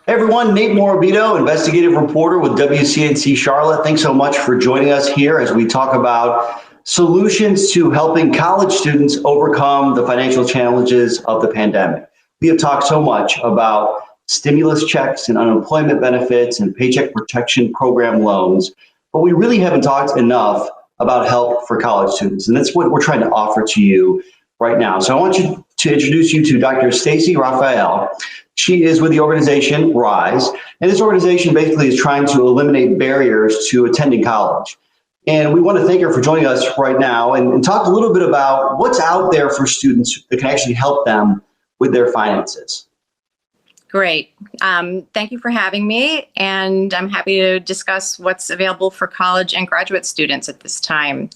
Hey everyone, Nate Morabito, investigative reporter with WCNC Charlotte. Thanks so much for joining us here as we talk about solutions to helping college students overcome the financial challenges of the pandemic. We have talked so much about stimulus checks and unemployment benefits and paycheck protection program loans, but we really haven't talked enough about help for college students, and that's what we're trying to offer to you right now. So I want to introduce you to Dr. Stacy Raphael. She is with the organization RISE, and this organization basically is trying to eliminate barriers to attending college. And we want to thank her for joining us right now and talk a little bit about what's out there for students that can actually help them with their finances. Great. Thank you for having me, and I'm happy to discuss what's available for college and graduate students at this time.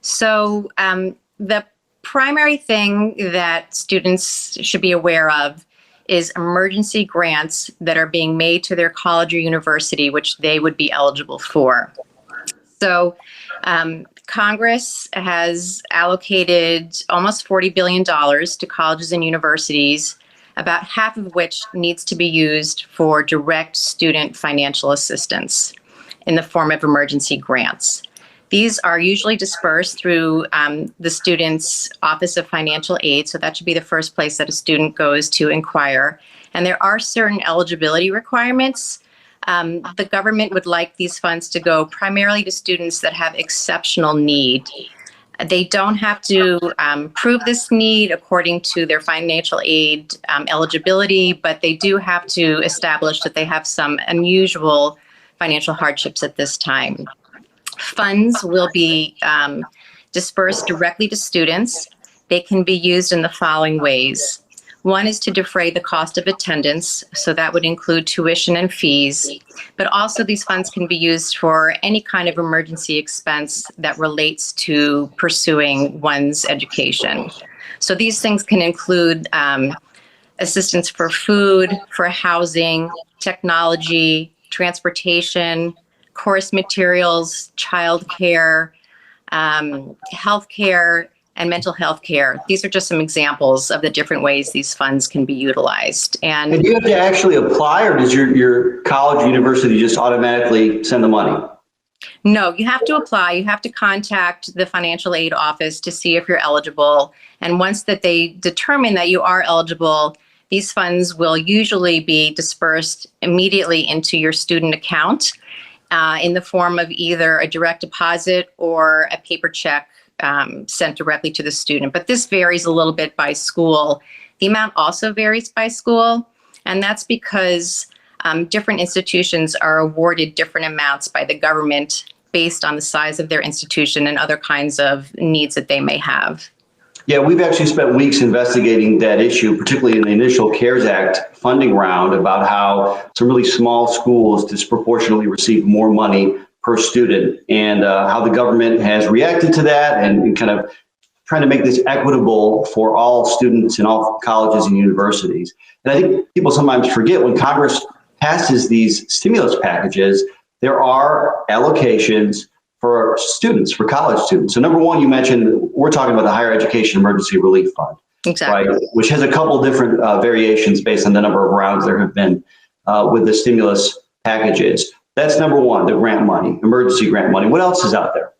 So the primary thing that students should be aware of is emergency grants that are being made to their college or university, which they would be eligible for. So Congress has allocated almost $40 billion to colleges and universities, about half of which needs to be used for direct student financial assistance in the form of emergency grants. These are usually dispersed through the student's Office of Financial Aid, so that should be the first place that a student goes to inquire. And there are certain eligibility requirements. The government would like these funds to go primarily to students that have exceptional need. They don't have to prove this need according to their financial aid eligibility, but they do have to establish that they have some unusual financial hardships at this time. Funds will be dispersed directly to students. They can be used in the following ways. One is to defray the cost of attendance, so that would include tuition and fees, but also these funds can be used for any kind of emergency expense that relates to pursuing one's education. So these things can include assistance for food, for housing, technology, transportation, course materials, childcare, healthcare, and mental health care. These are just some examples of the different ways these funds can be utilized. And do you have to actually apply, or does your college or university just automatically send the money? No, you have to apply. You have to contact the financial aid office to see if you're eligible. And once that they determine that you are eligible, these funds will usually be dispersed immediately into your student account in the form of either a direct deposit or a paper check sent directly to the student. But this varies a little bit by school. The amount also varies by school, and that's because different institutions are awarded different amounts by the government based on the size of their institution and other kinds of needs that they may have. Yeah, we've actually spent weeks investigating that issue, particularly in the initial CARES Act funding round, about how some really small schools disproportionately receive more money per student, and how the government has reacted to that and kind of trying to make this equitable for all students in all colleges and universities. And I think people sometimes forget when Congress passes these stimulus packages, there are allocations for students, for college students. So number one, you mentioned, we're talking about the Higher Education Emergency Relief Fund, exactly, right? Which has a couple different variations based on the number of rounds there have been with the stimulus packages. That's number one, the grant money, emergency grant money. What else is out there?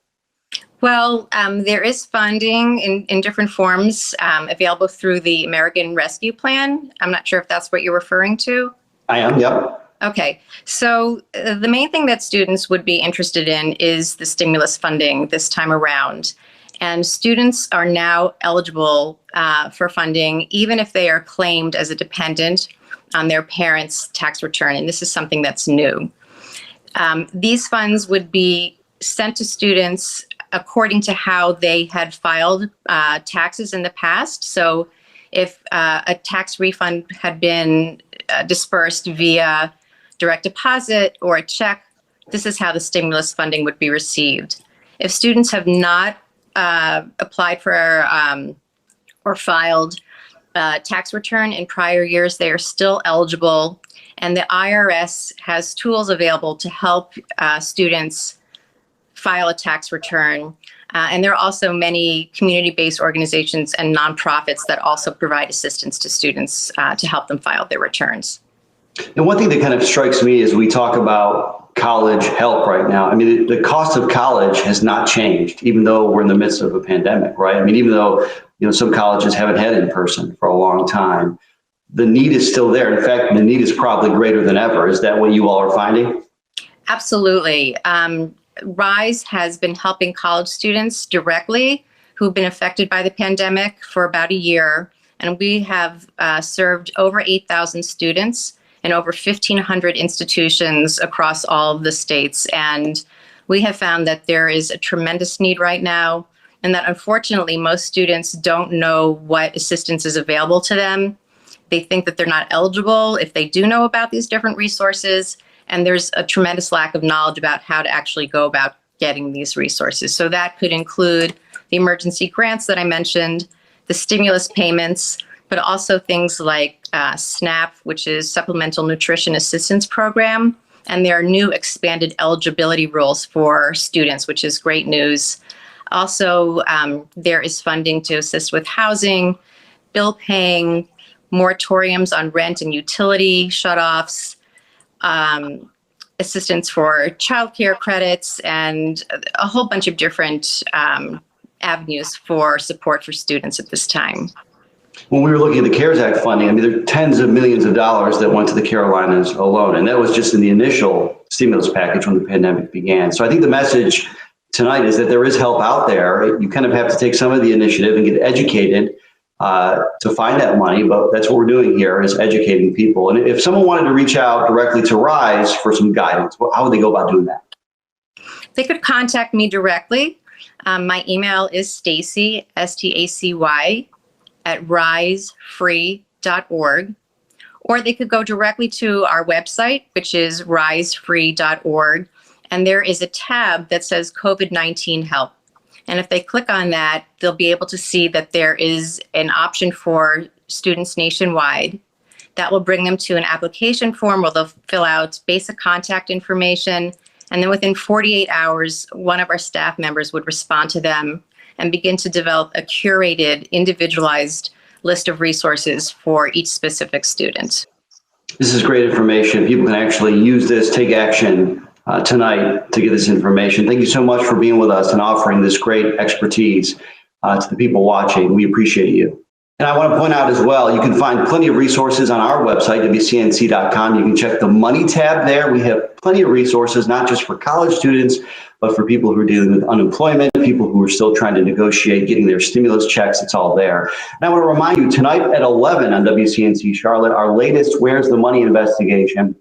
Well, there is funding in different forms available through the American Rescue Plan. I'm not sure if that's what you're referring to. I am, yep. Okay, so the main thing that students would be interested in is the stimulus funding this time around. And students are now eligible for funding even if they are claimed as a dependent on their parents' tax return, and this is something that's new. These funds would be sent to students according to how they had filed taxes in the past. So if a tax refund had been dispersed via direct deposit or a check, this is how the stimulus funding would be received. If students have not applied for or filed tax return in prior years, they are still eligible, And the IRS has tools available to help students file a tax return. And there are also many community-based organizations and nonprofits that also provide assistance to students to help them file their returns. And one thing that kind of strikes me as we talk about college help right now, I mean, the cost of college has not changed, even though we're in the midst of a pandemic, right? I mean, even though, some colleges haven't had in person for a long time, the need is still there. In fact, the need is probably greater than ever. Is that what you all are finding? Absolutely. RISE has been helping college students directly who've been affected by the pandemic for about a year. And we have served over 8,000 students in over 1,500 institutions across all of the states. And we have found that there is a tremendous need right now, and that unfortunately most students don't know what assistance is available to them. They think that they're not eligible if they do know about these different resources, and there's a tremendous lack of knowledge about how to actually go about getting these resources. So that could include the emergency grants that I mentioned, the stimulus payments, but also things like SNAP, which is Supplemental Nutrition Assistance Program. And there are new expanded eligibility rules for students, which is great news. Also, there is funding to assist with housing, bill paying, moratoriums on rent and utility shutoffs, assistance for childcare credits, and a whole bunch of different avenues for support for students at this time. When we were looking at the CARES Act funding, I mean, there are tens of millions of dollars that went to the Carolinas alone, and that was just in the initial stimulus package when the pandemic began. So I think the message tonight is that there is help out there. You kind of have to take some of the initiative and get educated to find that money, but that's what we're doing here, is educating people. And if someone wanted to reach out directly to RISE for some guidance, how would they go about doing that? They could contact me directly. My email is Stacy, STACY, @risefree.org, or they could go directly to our website, which is risefree.org, and there is a tab that says COVID-19 help. And if they click on that, they'll be able to see that there is an option for students nationwide. That will bring them to an application form where they'll fill out basic contact information, and then within 48 hours, one of our staff members would respond to them and begin to develop a curated, individualized list of resources for each specific student. This is great information. People can actually use this, take action tonight to get this information. Thank you so much for being with us and offering this great expertise to the people watching. We appreciate you. And I want to point out as well, you can find plenty of resources on our website, WCNC.com. You can check the money tab there. We have plenty of resources, not just for college students, but for people who are dealing with unemployment, people who are still trying to negotiate getting their stimulus checks. It's all there. And I want to remind you, tonight at 11 on WCNC Charlotte, our latest Where's the Money investigation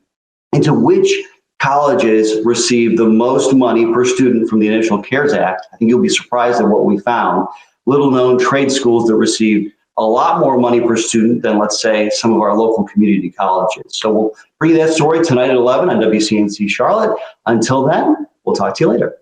into which colleges receive the most money per student from the initial CARES Act. I think you'll be surprised at what we found. Little known trade schools that received a lot more money per student than, let's say, some of our local community colleges. So we'll bring you that story tonight at 11 on WCNC Charlotte. Until then, we'll talk to you later.